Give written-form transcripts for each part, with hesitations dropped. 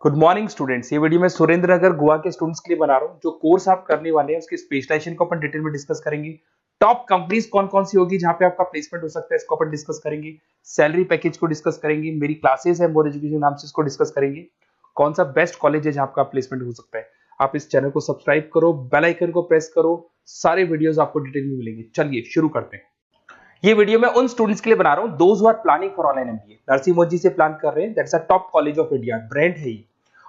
Good morning students. ये video मैं सुरेंद्र नगर गोवा के स्टूडेंट्स के लिए बना रहा हूँ। जो कोर्स आप करने वाले हैं उसकी स्पेशलाइजेशन को अपन डिटेल में डिस्कस करेंगे। टॉप कंपनीज कौन कौन सी होगी जहां पे आपका प्लेसमेंट हो सकता है, इसको अपन डिस्कस करेंगे। सैलरी पैकेज को डिस्कस करेंगे। मेरी क्लासेस है मोर एजुकेशन नाम से, इसको डिस्कस करेंगे। कौन सा बेस्ट कॉलेज है जहां आपका प्लेसमेंट हो सकता है। आप इस चैनल को सब्सक्राइब करो, बेल आइकन को प्रेस करो, सारे वीडियोस आपको डिटेल में मिलेंगे। चलिए शुरू करते हैं। ये वीडियो मैं उन स्टूडेंट्स के लिए बना रहा हूं those who are planning for online MBA. Narsingh Modi से प्लान कर रहे हैं, that's a top college of India, brand है ये।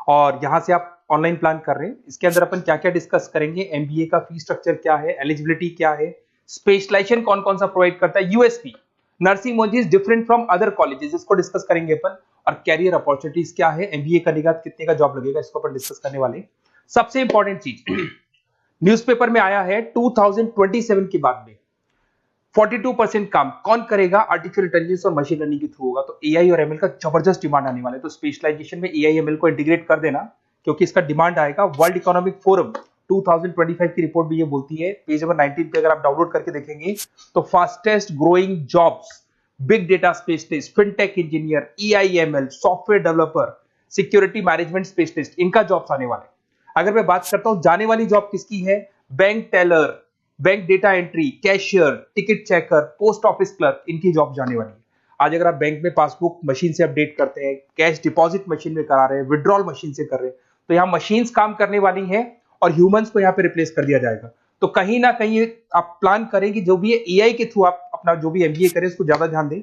और यहां से आप ऑनलाइन प्लान कर रहे हैं। इसके अंदर अपन क्या क्या डिस्कस करेंगे, एमबीए का फी स्ट्रक्चर क्या है, एलिजिबिलिटी क्या है, स्पेशलाइजेशन कौन कौन सा प्रोवाइड करता है, USP Narsingh Modi is different from other colleges, इसको डिस्कस करेंगे अपन। और कैरियर अपॉर्चुनिटीज क्या है, एमबीए करने के बाद कितने का जॉब लगेगा, इसको अपन डिस्कस करने वाले हैं। सबसे इंपॉर्टेंट चीज न्यूज़पेपर में आया है 2027 के बाद में 42% काम कौन करेगा, आर्टिफिशियल इंटेलिजेंस और मशीन लर्निंग के थ्रू होगा। तो एआई और एमएल का जबरदस्त डिमांड आने वाला है। तो स्पेशलाइजेशन में एआई एमएल को इंटीग्रेट कर देना, क्योंकि इसका डिमांड आएगा। वर्ल्ड इकोनॉमिक फोरम 2025 की रिपोर्ट भी ये बोलती है। पेज नंबर 19 पे अगर आप डाउनलोड करके देखेंगे तो fastest growing jobs, big data specialist, fintech engineer, AIML, software developer, security management specialist, इनका जॉब्स आने वाले। अगर मैं बात करता हूं जाने वाली जॉब किसकी है, bank teller, bank data entry, cashier, ticket checker, post office clerk, इनकी जॉब जाने वाली है। आज अगर आप बैंक में पासबुक मशीन से अपडेट करते हैं, कैश डिपॉजिट मशीन में करा रहे हैं, विड्रॉल मशीन से कर रहे हैं, तो यहाँ मशीन्स काम करने वाली हैं और ह्यूमंस को यहाँ पे रिप्लेस कर दिया जाएगा। तो कहीं ना कहीं आप प्लान करें कि जो भी एआई के थ्रू आप अपना जो भी एमबीए करें उसको ज्यादा ध्यान दें।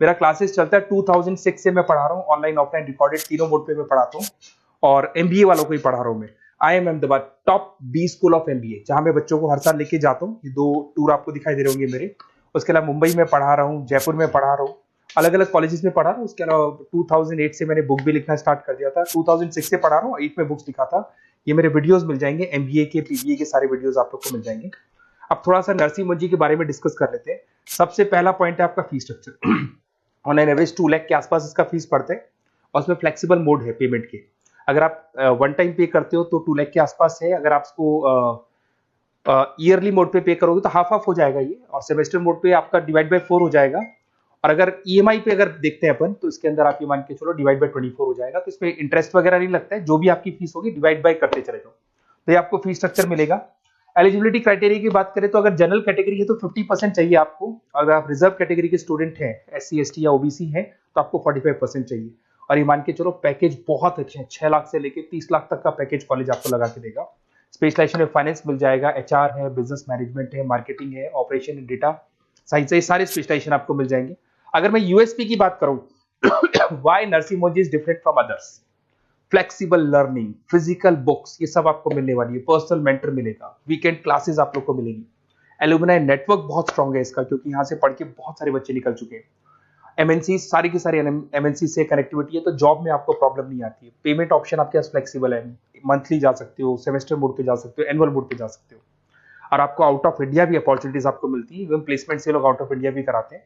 मेरा क्लासेस चलता है 2006 से मैं पढ़ा रहा हूँ, ऑनलाइन ऑफलाइन रिकॉर्डेड तीनों मोड पे मैं पढ़ाता हूँ और एमबीए वालों को ही पढ़ा रहा हूँ मैं। I am Ahmedabad top B school of MBA, जहां मैं बच्चों को हर साल लेके जाता हूँ। ये 2 टूर आपको दिखाई दे रहे होंगे मेरे। उसके अलावा मुंबई में पढ़ा रहा हूँ, जयपुर में पढ़ा रहा हूँ, अलग अलग कॉलेजेस में पढ़ा रहा हूँ। उसके अलावा 2008 से मैंने बुक भी लिखना स्टार्ट कर दिया था। 2006 से पढ़ा रहा हूँ, 8 में बुक्स लिखा था। ये मेरे वीडियोस मिल जाएंगे, एमबीए के पीबीए के सारे वीडियोस आप लोग को मिल जाएंगे। अब थोड़ा सा नरसिंह मोदी के बारे में डिस्कस कर लेते हैं। सबसे पहला पॉइंट है आपका fee structure. On average 2 lakh के आसपास इसका फीस पड़ता है और उसमें फ्लेक्सिबल मोड है पेमेंट के। अगर आप वन टाइम पे करते हो तो 2 लाख के आसपास है। अगर आप इसको ईयरली मोड पे करोगे तो हाफ हाफ हो जाएगा ये, और सेमेस्टर मोड पे आपका डिवाइड बाय 4 हो जाएगा। और अगर ईएमआई पे अगर देखते हैं अपन तो इसके अंदर आप ये मान के चलो डिवाइड बाय 24 हो जाएगा। तो इसमें इंटरेस्ट वगैरह नहीं लगता है, जो भी आपकी फीस होगी डिवाइड बाय करते चले जाओ, तो ये आपको फीस स्ट्रक्चर मिलेगा। एलिजिबिलिटी क्राइटेरिया की बात करें तो अगर जनरल कैटेगरी है तो 50% चाहिए आपको। अगर आप रिजर्व कैटेगरी के स्टूडेंट हैं, एससी एसटी या ओबीसी हैं, तो आपको 45% चाहिए। और ये मान के चलो पैकेज बहुत अच्छे हैं, 6 लाख से लेके 30 लाख तक का पैकेज कॉलेज आपको लगा के देगा। स्पेशलाइजेशन में फाइनेंस मिल जाएगा, एचआर है, बिजनेस मैनेजमेंट है, मार्केटिंग है, ऑपरेशन एंड डेटा साइंस है, सारे स्पेशलाइजेशन आपको मिल जाएंगे। अगर मैं यूएसपी की बात करूं, why Narsingh Modi is different from others, flexible learning, physical books, ये सब आपको मिलने वाली है। पर्सनल मेंटर मिलेगा, वीकेंड क्लासेस आप लोग को मिलेंगी। एलुमनाई नेटवर्क बहुत स्ट्रॉन्ग है इसका, क्योंकि यहाँ से पढ़ के बहुत सारे बच्चे निकल चुके हैं। एमएनसी सारी की सारी एमएनसी से कनेक्टिविटी है, तो जॉब में आपको प्रॉब्लम नहीं आती है। पेमेंट ऑप्शन आपके पास फ्लेक्सिबल है, मंथली जा सकते हो, सेमेस्टर मोड पे जा सकते हो, एनुअल मोड पे जा सकते हो। और आपको आउट ऑफ इंडिया भी अपॉर्चुनिटीज आपको मिलती है। इवन प्लेसमेंट से लोग आउट ऑफ इंडिया भी कराते हैं।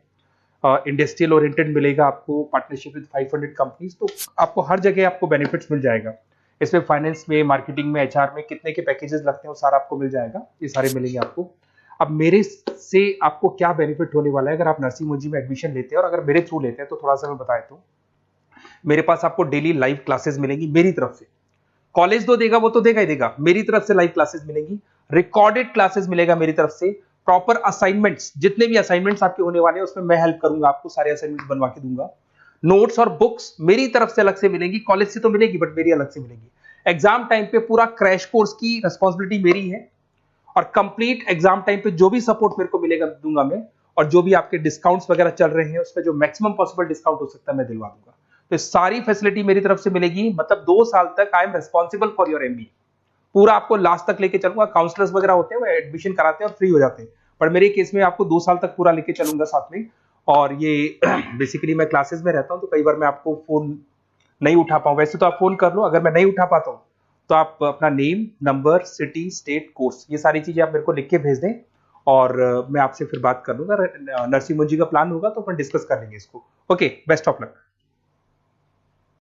इंडस्ट्रियल ओरिएंटेड मिलेगा आपको, पार्टनरशिप विद 500 कंपनीज, तो आपको हर जगह आपको बेनिफिट्स मिल जाएगा। इसमें फाइनेंस में, मार्केटिंग में, एचआर में कितने के पैकेजेस लगते हैं वो सारा आपको मिल जाएगा। ये सारे मिलेंगे आपको। अब मेरे से आपको क्या बेनिफिट होने वाला है अगर आप नरसिंह मोदी में एडमिशन लेते हैं, और अगर मेरे थ्रू लेते हैं तो थोड़ा सा मैं बताया तो मेरे पास आपको डेली लाइव क्लासेस मिलेंगी मेरी तरफ से। कॉलेज तो देगा, वो तो देगा ही देगा, मेरी तरफ से लाइव क्लासेस मिलेंगी, रिकॉर्डेड क्लासेस मिलेगा मेरी तरफ से, प्रॉपर असाइनमेंट्स, जितने भी असाइनमेंट्स आपके होने वाले हैं उसमें मैं हेल्प करूंगा, आपको सारे असाइनमेंट्स बनवा के दूंगा। नोट्स और बुक्स मेरी तरफ से अलग से मिलेंगी, कॉलेज से तो मिलेगी बट मेरी अलग से मिलेगी। एग्जाम टाइम पे पूरा क्रैश कोर्स की रिस्पॉन्सिबिलिटी मेरी है, और कंप्लीट एग्जाम टाइम पे जो भी सपोर्ट मेरे को मिलेगा दूंगा मैं। और जो भी आपके डिस्काउंट्स वगैरह चल रहे हैं उसमें जो मैक्सिमम पॉसिबल डिस्काउंट हो सकता है मैं दिलवा दूंगा। तो सारी फैसिलिटी मेरी तरफ से मिलेगी। मतलब 2 साल तक I am responsible for your MB, पूरा आपको लास्ट तक लेके चलूंगा। काउंसलर्स वगैरह होते हैं वो एडमिशन कराते हैं और फ्री हो जाते हैं, पर मेरे केस में आपको 2 साल तक पूरा लेके चलूंगा साथ में। और ये बेसिकली मैं क्लासेस में रहता हूं, तो कई बार मैं आपको फोन नहीं उठा पाऊं। वैसे तो आप फोन कर लो, अगर मैं नहीं उठा पाता हूं तो आप अपना name, number, city, state, course, ये सारी चीजें आप मेरे को लिख के भेज दें और मैं आपसे फिर बात कर लूंगा। नरसिंह मोदी का प्लान होगा तो अपन डिस्कस कर लेंगे इसको। Okay, best of luck.